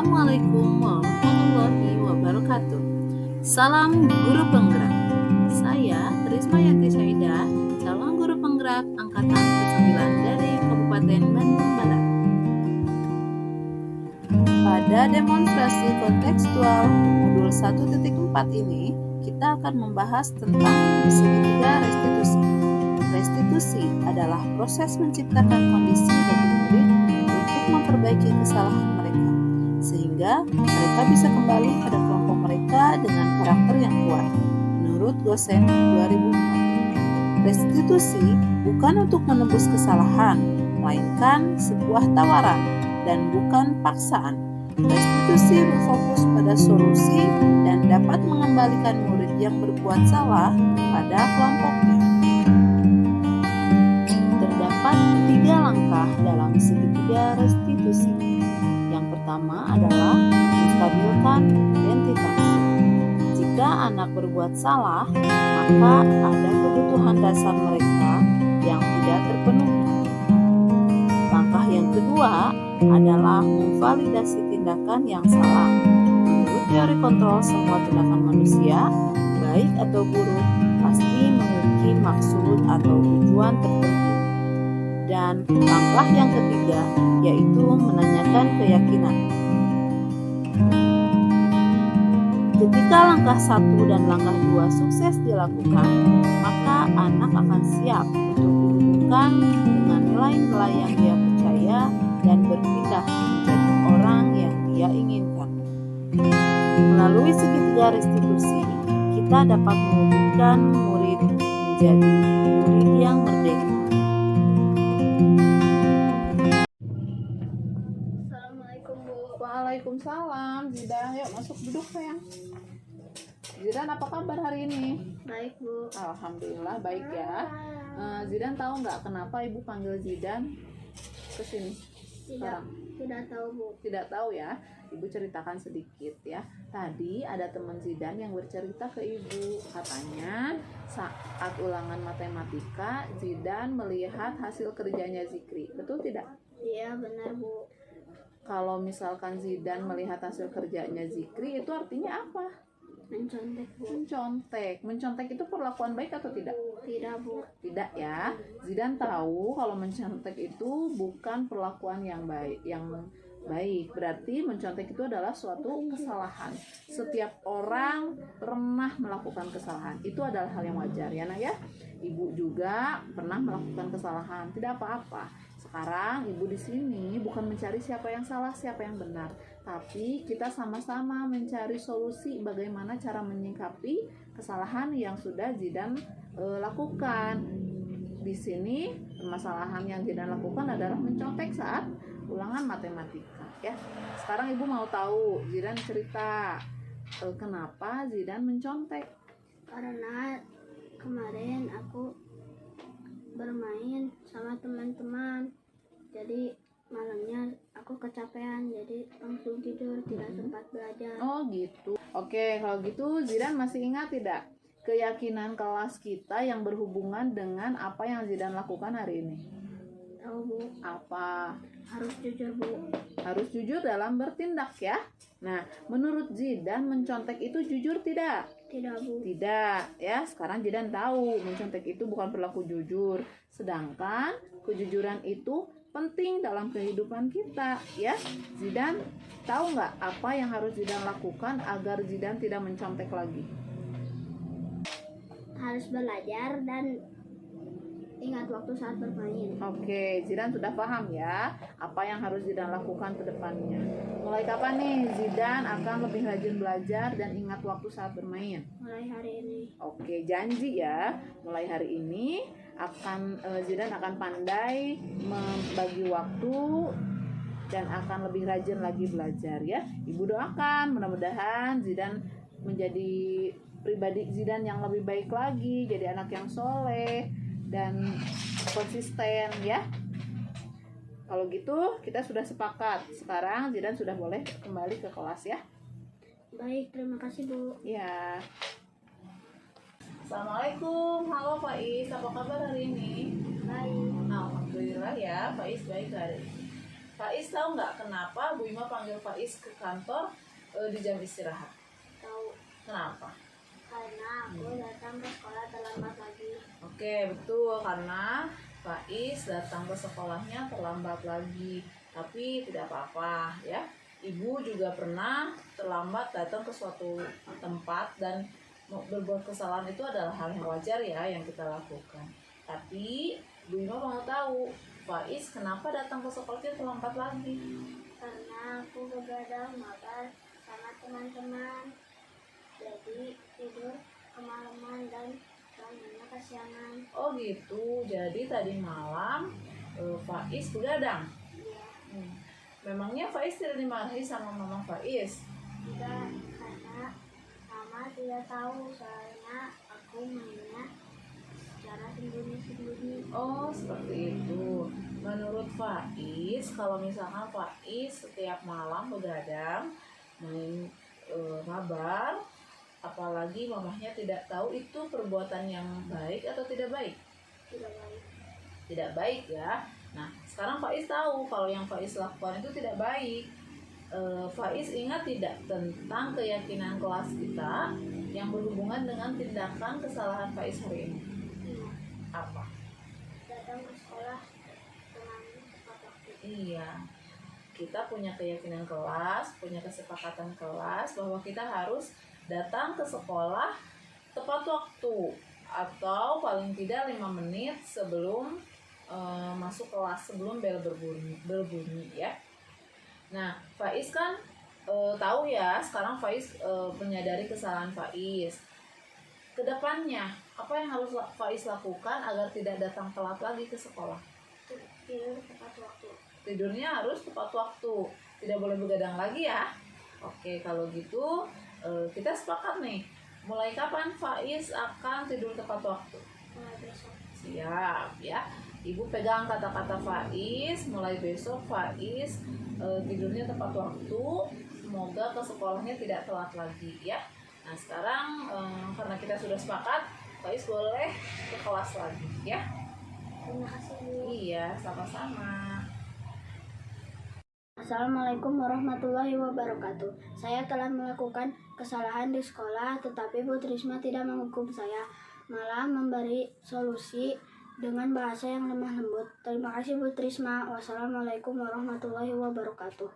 Assalamualaikum warahmatullahi wabarakatuh. Salam guru penggerak. Saya Trisma Yanti Syaida, calon guru penggerak angkatan ke-9 dari Kabupaten Bandung Barat. Pada demonstrasi kontekstual modul 1.4 ini, kita akan membahas tentang segitiga restitusi. Restitusi adalah proses menciptakan kondisi bagi murid untuk memperbaiki kesalahan mereka, sehingga mereka bisa kembali pada kelompok mereka dengan karakter yang kuat. Menurut Gosen 2004, restitusi bukan untuk menebus kesalahan, melainkan sebuah tawaran dan bukan paksaan. Restitusi berfokus pada solusi dan dapat mengembalikan murid yang berbuat salah pada kelompoknya. Terdapat 3 langkah dalam segitiga restitusi. Yang pertama adalah menstabilkan identitas. Jika anak berbuat salah, maka ada kebutuhan dasar mereka yang tidak terpenuhi. Langkah yang kedua adalah memvalidasi tindakan yang salah. Menurut teori kontrol semua tindakan manusia, baik atau buruk, pasti memiliki maksud atau tujuan tertentu. Dan langkah yang ketiga yaitu menanyakan keyakinan. Ketika langkah 1 dan langkah 2 sukses dilakukan, maka anak akan siap untuk dihubungkan dengan nilai-nilai yang dia percaya dan berpindah menjadi orang yang dia inginkan. Melalui segitiga restitusi, kita dapat mewujudkan murid menjadi murid yang merdeka. Assalamualaikum Bu. Waalaikumsalam. Zidan, yuk masuk duduk sayang. Zidan, apa kabar hari ini? Baik Bu. Alhamdulillah baik ya. Zidan tahu nggak kenapa ibu panggil Zidan ke sini? Tidak tahu Bu. Tidak tahu ya. Ibu ceritakan sedikit ya. Tadi ada teman Zidan yang bercerita ke ibu. Katanya saat ulangan matematika, Zidan melihat hasil kerjanya Zikri. Betul tidak? Iya benar Bu. Kalau misalkan Zidan melihat hasil kerjanya Zikri, itu artinya apa? Mencontek Bu. Mencontek. Mencontek itu perlakuan baik atau tidak? Tidak Bu. Tidak ya. Zidan tahu kalau mencontek itu bukan perlakuan yang baik, berarti mencontek itu adalah suatu kesalahan. Setiap orang pernah melakukan kesalahan. Itu adalah hal yang wajar ya Nak ya. Ibu juga pernah melakukan kesalahan. Tidak apa-apa. Sekarang ibu di sini bukan mencari siapa yang salah, siapa yang benar, tapi kita sama-sama mencari solusi bagaimana cara menyikapi kesalahan yang sudah Zidan lakukan. Di sini permasalahan yang Zidan lakukan adalah mencontek saat ulangan matematika ya. Sekarang ibu mau tahu, Zidan cerita kenapa Zidan mencontek. Karena kemarin aku bermain sama teman-teman. Jadi malamnya aku kecapean, jadi langsung tidur, tidak sempat belajar. Oh gitu. Oke, kalau gitu Zidan masih ingat tidak keyakinan kelas kita yang berhubungan dengan apa yang Zidan lakukan hari ini? Tahu Bu. Apa? Harus jujur Bu. Harus jujur dalam bertindak ya. Nah, menurut Zidan mencontek itu jujur tidak? Tidak Bu. Tidak ya. Sekarang Zidan tahu mencontek itu bukan perilaku jujur. Sedangkan kejujuran itu penting dalam kehidupan kita ya. Zidan tahu nggak apa yang harus Zidan lakukan agar Zidan tidak mencontek lagi? Harus belajar dan ingat waktu saat bermain. Oke, Zidan sudah paham ya apa yang harus Zidan lakukan ke depannya. Mulai kapan nih Zidan akan lebih rajin belajar dan ingat waktu saat bermain? Mulai hari ini. Oke, janji ya. Mulai hari ini Zidan akan pandai membagi waktu dan akan lebih rajin lagi belajar ya. Ibu doakan mudah-mudahan Zidan menjadi pribadi Zidan yang lebih baik lagi, jadi anak yang soleh dan konsisten ya. Kalau gitu kita sudah sepakat. Sekarang Zidan sudah boleh kembali ke kelas ya. Baik, terima kasih Bu. Ya. Assalamualaikum. Halo Faiz, apa kabar hari ini? Baik. Alhamdulillah ya, Faiz baik hari ini. Faiz tahu nggak kenapa Bu Ima panggil Faiz ke kantor di jam istirahat? Tahu. Kenapa? Karena aku datang ke sekolah terlambat lagi. Oke, betul, karena Faiz datang ke sekolahnya terlambat lagi. Tapi tidak apa-apa ya. Ibu juga pernah terlambat datang ke suatu tempat dan berbuat kesalahan itu adalah hal yang wajar ya yang kita lakukan. Tapi Bu Ima mau tahu, Faiz kenapa datang ke sekolahnya terlambat lagi? Karena aku begadang makan sama teman-teman. Jadi tidur kemalaman dan bangunnya kesiangan. Oh gitu, jadi tadi malam Faiz begadang. Iya. Memangnya Faiz tidak dimarahi sama mama Faiz? Tidak, karena mama tidak tahu soalnya aku mainnya secara sembunyi-sembunyi. Oh seperti itu. Menurut Faiz, kalau misalkan Faiz setiap malam begadang main mabar, apalagi mamahnya tidak tahu, itu perbuatan yang baik atau tidak baik? Tidak baik. Tidak baik ya. Nah sekarang Faiz tahu kalau yang Faiz lakukan itu tidak baik. Faiz ingat tidak tentang keyakinan kelas kita yang berhubungan dengan tindakan kesalahan Faiz hari ini? Iya. Apa? Datang ke sekolah dengan tepat waktu. Iya, kita punya keyakinan kelas, punya kesepakatan kelas bahwa kita harus datang ke sekolah tepat waktu atau paling tidak 5 menit sebelum masuk kelas, sebelum bel berbunyi ya. Nah, Faiz kan tahu ya, sekarang Faiz menyadari kesalahan Faiz. Kedepannya, apa yang harus Faiz lakukan agar tidak datang telat lagi ke sekolah? Tidur tepat waktu. Tidurnya harus tepat waktu, tidak boleh begadang lagi ya. Oke, kalau gitu kita sepakat nih, mulai kapan Faiz akan tidur tepat waktu? Mulai besok. Siap ya. Ibu pegang kata-kata Faiz, mulai besok Faiz tidurnya tepat waktu, semoga ke sekolahnya tidak telat lagi ya. Nah sekarang karena kita sudah sepakat, Faiz boleh ke kelas lagi ya. Terima kasih, Bu. Iya, sama-sama. Assalamualaikum warahmatullahi wabarakatuh. Saya telah melakukan kesalahan di sekolah, tetapi Bu Trisma tidak menghukum saya, malah memberi solusi dengan bahasa yang lemah lembut. Terima kasih Bu Trisma. Wassalamualaikum warahmatullahi wabarakatuh.